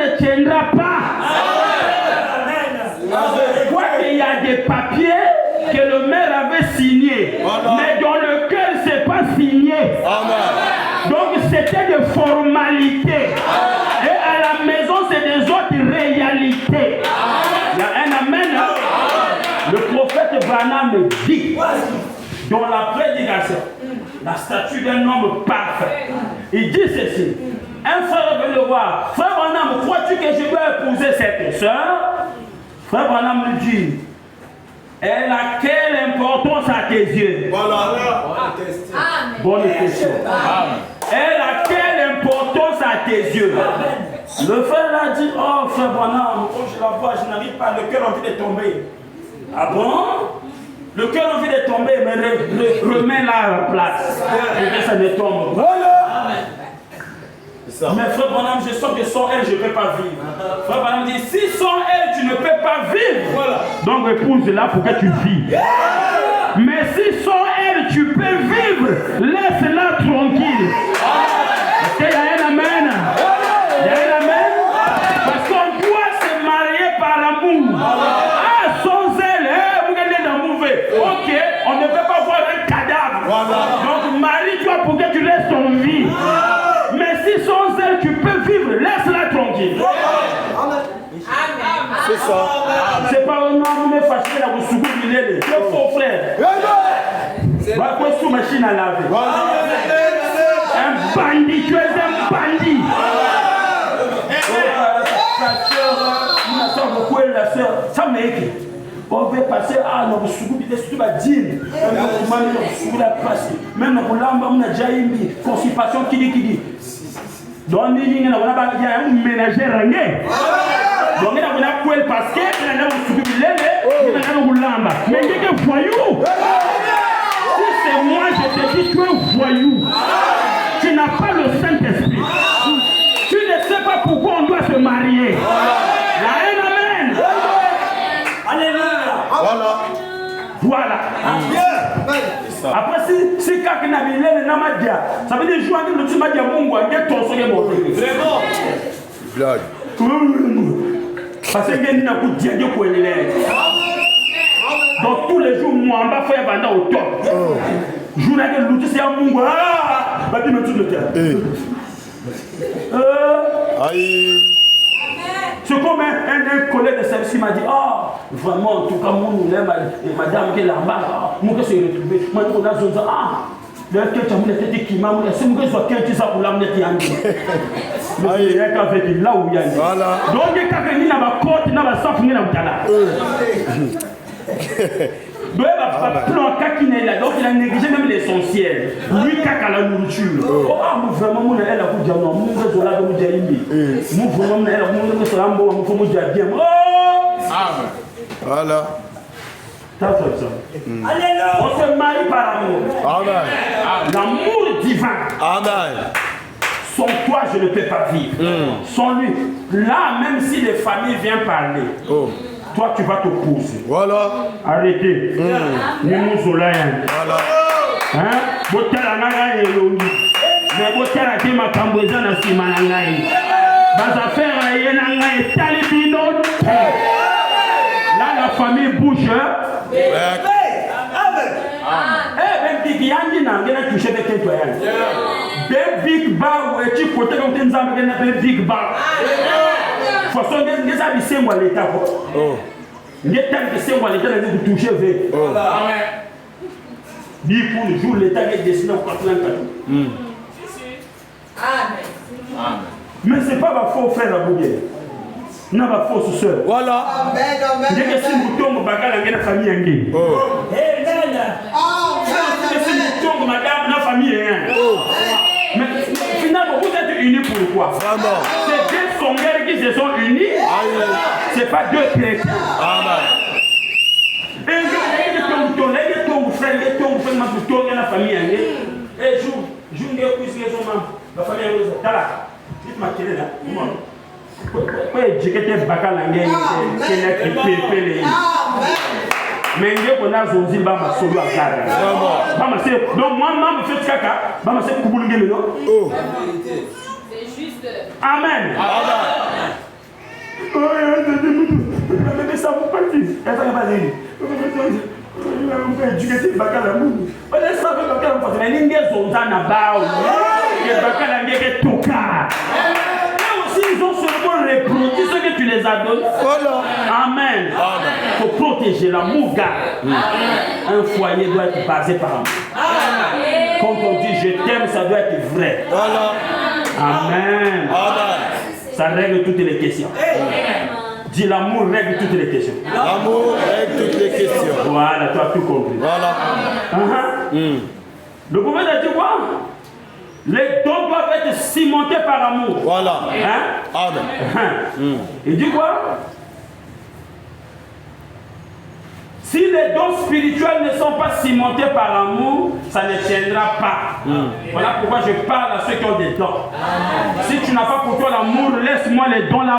ne tiendra pas. Quoi qu'il y a des papiers que le maire avait signés, mais dans le cœur, c'est pas signé. Donc c'était des formalités. Et à la maison, c'est des autres réalités. Il y a un amen. Le prophète Branham dit dans la prédication, la statue d'un homme parfait. Il dit ceci. Un frère veut le voir. Frère Branham, crois-tu que je dois épouser cette soeur? Frère Branham lui dit, elle a quelle importance à tes yeux? Bonne question. Elle a quelle importance à tes yeux? Le frère a dit, oh frère Branham, quand je la vois, je n'arrive pas, le cœur a envie de tomber. Ah bon? Le cœur a envie de tomber, mais remets-la à la place. Et que ça ne tombe. Mais frère Branham, je sens que sans elle, je ne peux pas vivre. Frère Branham dit, si sans elle, tu ne peux pas vivre, donc épouse-la pour que tu vives. Mais si sans elle, tu peux vivre, laisse-la tranquille. Est-ce qu'il y a un amen? Il y a un amen? Parce qu'on doit se marier par amour. Ah, sans elle, vous gagnez dans mauvais. Ok, on ne peut pas voir un cadavre. Donc marie-toi pour que tu laisses ton vie. Mais si sans elle, tu peux vivre, laisse-la tranquille. C'est ça. C'est pas un homme qui est fâché là, vous souvez qu'il est. C'est faux frère. Va quoi sous machine à laver. Un bandit, tu es un bandit. La soeur, beaucoup est la soeur. Ça m'a écrit. On veut passer à notre soukou, c'est surtout la dîme. Même dans l'âme, on a déjà eu constipation qui dit. Donc, on a un ménagère rangé. Donc, on a un parce que on a un soukou, on a un mais il y a un voyou. Si c'est moi, je te dis, tu es un voyou. Tu n'as pas le Saint-Esprit. Tu ne sais pas pourquoi on doit se marier. Amen. Alléluia. Voilà. Après, si quelqu'un n'a pas le namadia, ça veut dire jouer avec le tumadia mungu, il y a ton soleil bon. Vraiment. Blague. Parce que il y a un coup de diable pour les lèvres. Donc tous les jours, moi, on va faire pendant au top. Joue avec l'outil, c'est un mungu. Ah, va dire me tout le terrain. Aïe. C'est comme un collègue de service qui m'a dit, ah, vraiment, en tout cas, moi, madame qui est là-bas, moi, qui s'est retrouvé, moi, on a dit, ah, le que tu as mis tête qui m'a dit, c'est moi qui sois quelqu'un ça pour l'amener qui a dit. Mais il y a qu'à faire là où il y a dit. Donc, il y a qu'à venir dans ma côte, dans ma sang, il y a dans donc, il a négligé même l'essentiel. Lui, caca la nourriture. Oh, vraiment, mon elle a dit, non, mon gars, on a dit, mon vraiment, elle a dit, c'est un bon, il faut me dire bien. Oh! Voilà. Ça. Alléluia. On se marie par amour. Amen. L'amour divin. Amen. Sans toi, je ne peux pas vivre. Sans lui. Là, même si les familles viennent parler. Toi, tu vas te pousser. Voilà. Arrêtez. Voilà. Hein? Botala nanga elongi. Mais botala te makamboza na sima na ngai. Bas affaire ye na ngai talibino. Là, la famille bouge. Même big yangi na ngena toucher avec un toyage. Des big bar ou tu côté comme tu nzambe ngena big bar. Façon des habits moi l'état quoi. L'état que c'est moi l'état de toucher avec. Amen. Bi pour le jour l'état est destiné au continent. Amen. Mais c'est pas ma faux frère la bouguer. Non ma fausse sœur. Voilà. Amen. Dès que si vous tombez bagala ngena famille yangi. Eh nana. Si vous tombez madame na famille hein. Mais finalement vous êtes unis pourquoi? Vraiment. C'est deux songères qui se sont unis. C'est pas deux chrétiens. Amen. Et ton frère, ma famille. Et joue une cuisine ma famille. Dites-moi quelle est là. Pourquoi j'ai été bacal en guerre? Mais on a zonzi ba ma solo à Ghana. Donc moi me fait caca, ba ma c'est kubulunge non. C'est juste. Amen. Elle va pas dire. On peut éduquer ces bacala l'amour. On est sans que bacala l'amour. Mais l'ingé zonza na bao. Que bacala l'ingé toka. Et aussi ils ont seulement reproduit ce que tu les as donné. Voilà. Amen. Il faut protéger l'amour, gars. Un foyer doit être basé par l'amour. Quand on dit je t'aime, ça doit être vrai. Voilà. Amen. Amen. Ça règle toutes les questions. Dis l'amour règle toutes les questions. L'amour règle toutes les questions. Voilà, tu as tout compris. Voilà. Le prophète a dit quoi? Les dons doivent être cimentés par amour. Voilà. Hein? Amen. Il dit quoi? Si les dons spirituels ne sont pas cimentés par amour, ça ne tiendra pas. Voilà pourquoi je parle à ceux qui ont des dons. Si tu n'as pas pour toi l'amour, laisse-moi les dons là.